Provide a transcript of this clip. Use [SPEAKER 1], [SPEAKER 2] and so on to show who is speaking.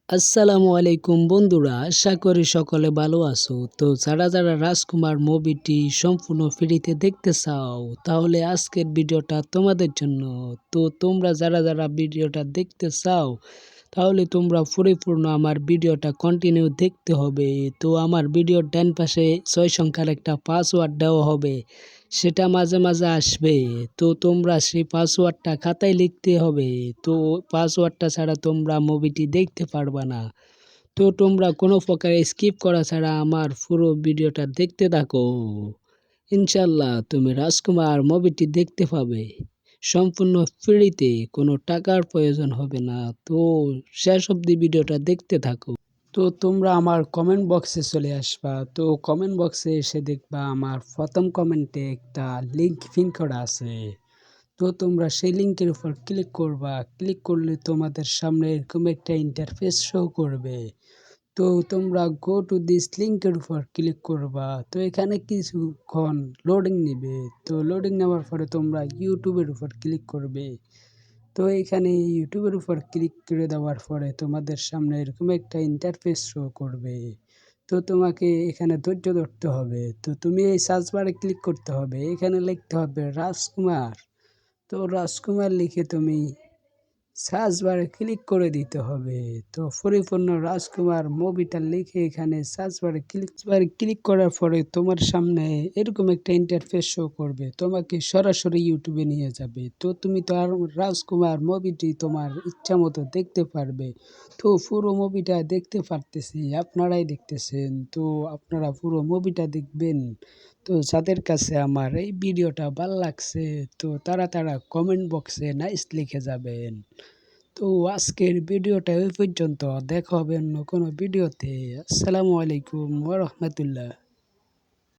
[SPEAKER 1] আসসালামু আলাইকুম বন্ধুরা, আশা করি সকলে ভালো আছো। তো যারা রাজকুমার মুভিটি সম্পূর্ণ ফ্রিতে দেখতে চাও, তাহলে আজকের ভিডিওটা তোমাদের জন্য। তো তোমরা যারা ভিডিওটা দেখতে চাও, তাহলে তোমরা পরিপূর্ণ আমার ভিডিওটা কন্টিনিউ দেখতে হবে। তো আমার ভিডিওর ডান পাশে 6 সংখ্যার একটা পাসওয়ার্ড দেওয়া হবে, সেটা মাঝে মাঝে আসবে। তো তোমরা সেই পাসওয়ার্ডটা খাতায় লিখতে হবে। তো পাসওয়ার্ডটা ছাড়া তোমরা মুভিটি দেখতে পারবা না। তো তোমরা কোনো প্রকার স্কিপ করা ছাড়া আমার পুরো ভিডিওটা দেখতে থাকো। ইনশাল্লাহ তুমি রাজকুমার মুভিটি দেখতে পাবে সম্পূর্ণ ফ্রিতে, কোনো টাকার প্রয়োজন হবে না। তো শেষ অবধি ভিডিওটা দেখতে থাকো। তো তোমরা আমার কমেন্ট বক্সে চলে আসবা। তো কমেন্ট বক্সে এসে দেখবা আমার প্রথম কমেন্টে একটা লিঙ্ক পিন করা আছে। তো তোমরা সেই লিঙ্কের উপর ক্লিক করবা। ক্লিক করলে তোমাদের সামনে এরকম একটা ইন্টারফেস শো করবে। তো তোমরা গো টু দিস লিঙ্কের উপর ক্লিক করবা। তো এখানে কিছুক্ষণ লোডিং নেবে। তো লোডিং নেওয়ার পরে তোমরা ইউটিউবের উপর ক্লিক করবে। তো এখানে ইউটিউবের উপর ক্লিক করে দেওয়ার পরে তোমাদের সামনে এরকম একটা ইন্টারফেস শো করবে। তো তোমাকে এখানে ধৈর্য ধরতে হবে। তো তুমি এই সার্চ বারে ক্লিক করতে হবে, এখানে লিখতে হবে রাজকুমার। তো রাজকুমার লিখে তুমি সার্চ বারে ক্লিক করে দিতে হবে। তো পরিপূর্ণ রাজকুমার মুভিটা লিখে এখানে সার্চ বারে ক্লিক করার পরে তোমার সামনে এরকম একটা ইন্টারফেস শো করবে, তোমাকে সরাসরি ইউটিউবে নিয়ে যাবে। তো তুমি তো আর রাজকুমার মুভিটি তোমার ইচ্ছা মতো দেখতে পারবে। তো পুরো মুভিটা দেখতে পারতেছি, আপনারাই দেখতেছেন। তো আপনারা পুরো মুভিটা দেখবেন। তো যাদের কাছে আমার এই ভিডিওটা ভালো লাগছে, তো তারা কমেন্ট বক্সে নাইস লিখে যাবেন। তো আজকের ভিডিওটা ওই পর্যন্ত, দেখা হবে অন্য কোনো ভিডিওতে। আসসালামু আলাইকুম ওয়া রাহমাতুল্লাহ।